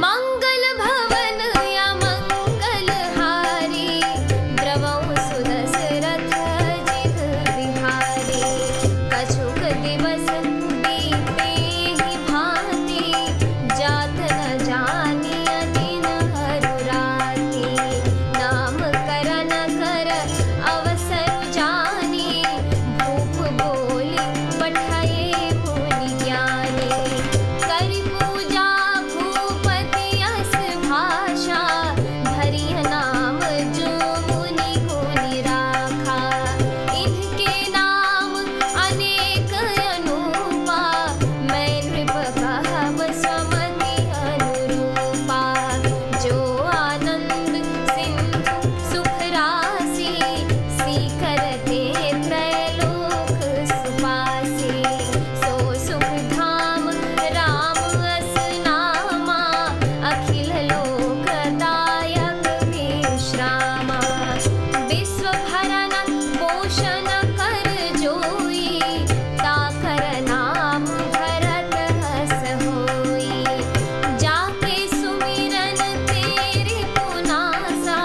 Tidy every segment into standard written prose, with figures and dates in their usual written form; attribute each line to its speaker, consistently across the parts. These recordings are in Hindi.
Speaker 1: मंगल भवन या मंगल हारी, द्रवहु सुदशरथ जिह बिहारी। कछुक दिवस बीते ही भांति, जात न जानिय दिन हरु राति। नाम करन कर अवसर जानी, भूप बोली पठाए मुनि ज्ञानी। करि पूजा भूपति यस भाषा, धरिय नाम जो मुनि गुनि राखा। इनके नाम अनेक अनूपा, मैं नृप कहब सुमति अनुरूपा। जो आनंद सिंधु सुख राशि, सीकर ते त्रैलोक सुपासी। सो सुख धाम राम अस नामा, अखिल लोकदायक विश्रामा। विश्व भरन पोषण कर जोई, ताकर नाम भरत हस होई। जाके सुमिरन तेरे पुनासा,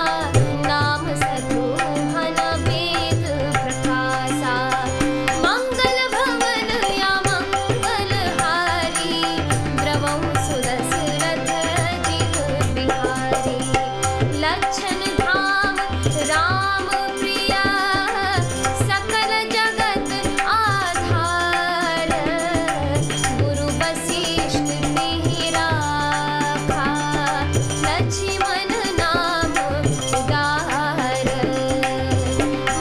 Speaker 1: नाम शत्रुघ्न वेद प्रकाशा। मंगल भवन या मंगल हारी, द्रवहु सुदशरथ जिह बिहारी। लक्षण धाम राम प्रिया, सकल जगत आधार। गुरु वशिष्ठ तिहि राखा, लक्ष्मण नाम उदार।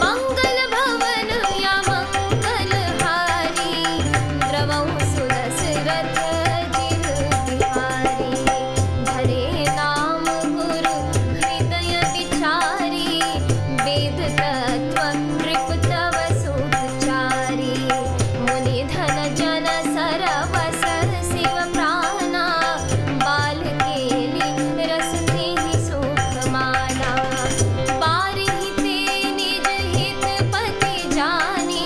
Speaker 1: मंगल भवन या मंगल हारी, द्रवहु सुदशरथ जिह बिहारी। धरे नाम गुरु हृदय विचारी, वेद तत्व नृप तव सुखचारी। मुनि धन जन सरवस शिव प्राणा, बाल केली रस तेहि सुख माना। बारिहि ते निज हित पति जानी,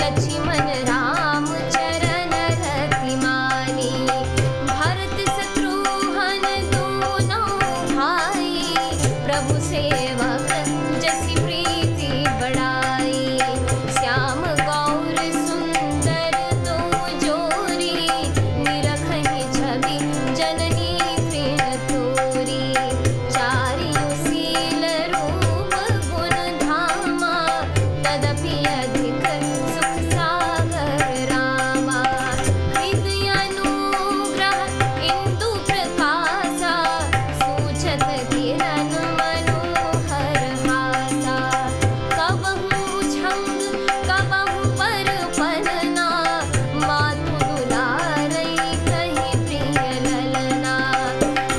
Speaker 1: लक्ष्मण राम चरण रति मानी। भरत शत्रुघ्न दोनों भाई, प्रभु सेवक जसि प्रीति बढ़ाई। श्याम गौर सुंदर दो जोरी, निरखहि छवि जननी तृण तोरी। चारिउ शील रूप गुण धामा, तदपि अधिक सुख सागर रामा। हृदय अनुग्रह इंदु प्रकाशा, सूझत किरण मनोहर हासा। कबहु छंद कबहु पर पलना, मातु दुलारई कहि प्रिय ललना।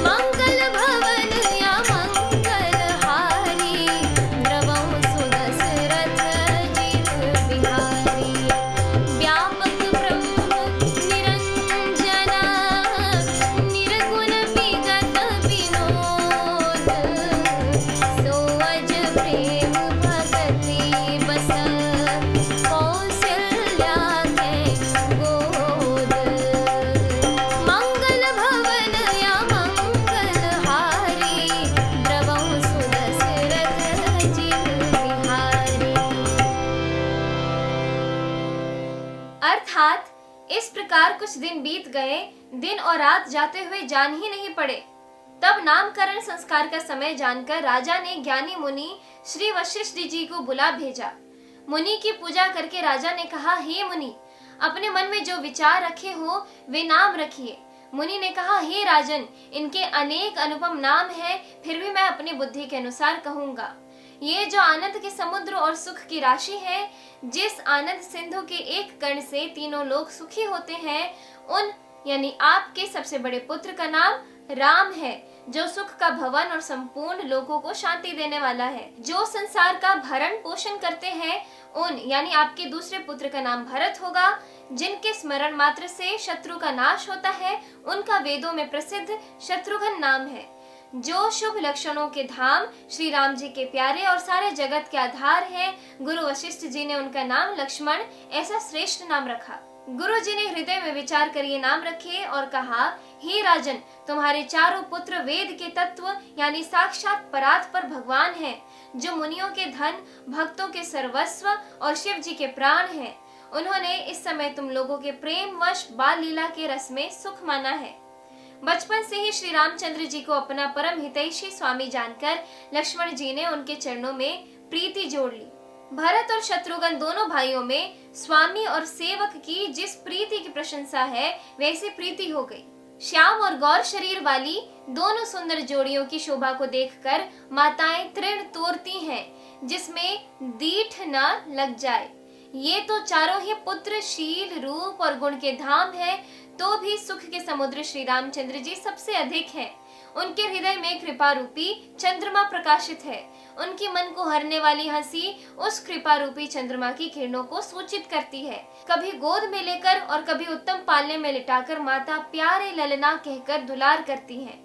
Speaker 1: मंगल भवन या मंगल हारी, द्रवहु सुदशरथ जिह बिहारी। व्यापक ब्रह्म निरंजना, निर्गुण विगत विनोद। सो अज प्रेम भगति बस, कौशल्या के गोद। मंगल भवन या मंगल हारी, द्रवहु सुदशरथ जिह बिहारी। अर्थात इस प्रकार कुछ दिन बीत गए, दिन और रात जाते हुए जान ही नहीं पड़े। तब नामकरण संस्कार का समय जानकर राजा ने ज्ञानी मुनि श्री वशिष्ठ जी को बुला भेजा। मुनि की पूजा करके राजा ने कहा, हे मुनि, अपने मन में जो विचार रखे हो वे नाम रखिए। मुनि ने कहा, हे राजन, इनके अनेक अनुपम नाम हैं, फिर भी मैं अपनी बुद्धि के अनुसार कहूंगा। ये जो आनंद के समुद्र और सुख की राशि है, जिस आनंद सिंधु के एक कण से तीनों लोग सुखी होते हैं, उन यानी आपके सबसे बड़े पुत्र का नाम राम है, जो सुख का भवन और संपूर्ण लोगों को शांति देने वाला है। जो संसार का भरण पोषण करते हैं, उन यानी आपके दूसरे पुत्र का नाम भरत होगा, जिनके स्मरण मात्र से शत्रु का नाश होता है। उनका वेदों में प्रसिद्ध शत्रुघ्न नाम है। जो शुभ लक्षणों के धाम श्री राम जी के प्यारे और सारे जगत के आधार हैं, गुरु वशिष्ठ जी ने उनका नाम लक्ष्मण ऐसा श्रेष्ठ नाम रखा। गुरु जी ने हृदय में विचार कर ये नाम रखे और कहा, हे राजन, तुम्हारे चारों पुत्र वेद के तत्व यानी साक्षात परात्पर भगवान हैं, जो मुनियों के धन, भक्तों के सर्वस्व और शिव जी के प्राण हैं। उन्होंने इस समय तुम लोगों के प्रेम वश बाल लीला के रस में सुख माना है। बचपन से ही श्री रामचंद्र जी को अपना परम हितैषी स्वामी जानकर लक्ष्मण जी ने उनके चरणों में प्रीति जोड़ ली। भरत और शत्रुघ्न दोनों भाइयों में स्वामी और सेवक की जिस प्रीति की प्रशंसा है, वैसी प्रीति हो गई। श्याम और गौर शरीर वाली दोनों सुंदर जोड़ियों की शोभा को देखकर माताएं तृण तोड़ती हैं, जिसमें दीठ न लग जाए। ये तो चारों ही पुत्र शील, रूप और गुण के धाम हैं, तो भी सुख के समुद्र श्री रामचंद्र जी सबसे अधिक हैं। उनके हृदय में कृपा रूपी चंद्रमा प्रकाशित है। उनकी मन को हरने वाली हंसी उस कृपा रूपी चंद्रमा की किरणों को सूचित करती है। कभी गोद में लेकर और कभी उत्तम पालने में लिटाकर माता प्यारे ललना कहकर दुलार करती हैं।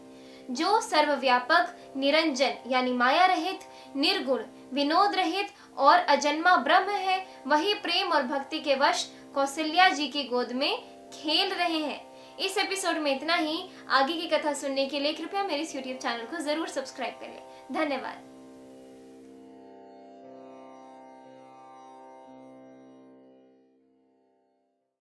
Speaker 1: जो सर्वव्यापक, निरंजन यानी माया रहित, निर्गुण, विनोद रहित और अजन्मा ब्रह्म है, वही प्रेम और भक्ति के वश कौशल्या जी की गोद में खेल रहे हैं। इस एपिसोड में इतना ही। आगे की कथा सुनने के लिए कृपया मेरे इस YouTube चैनल को जरूर सब्सक्राइब करें। धन्यवाद।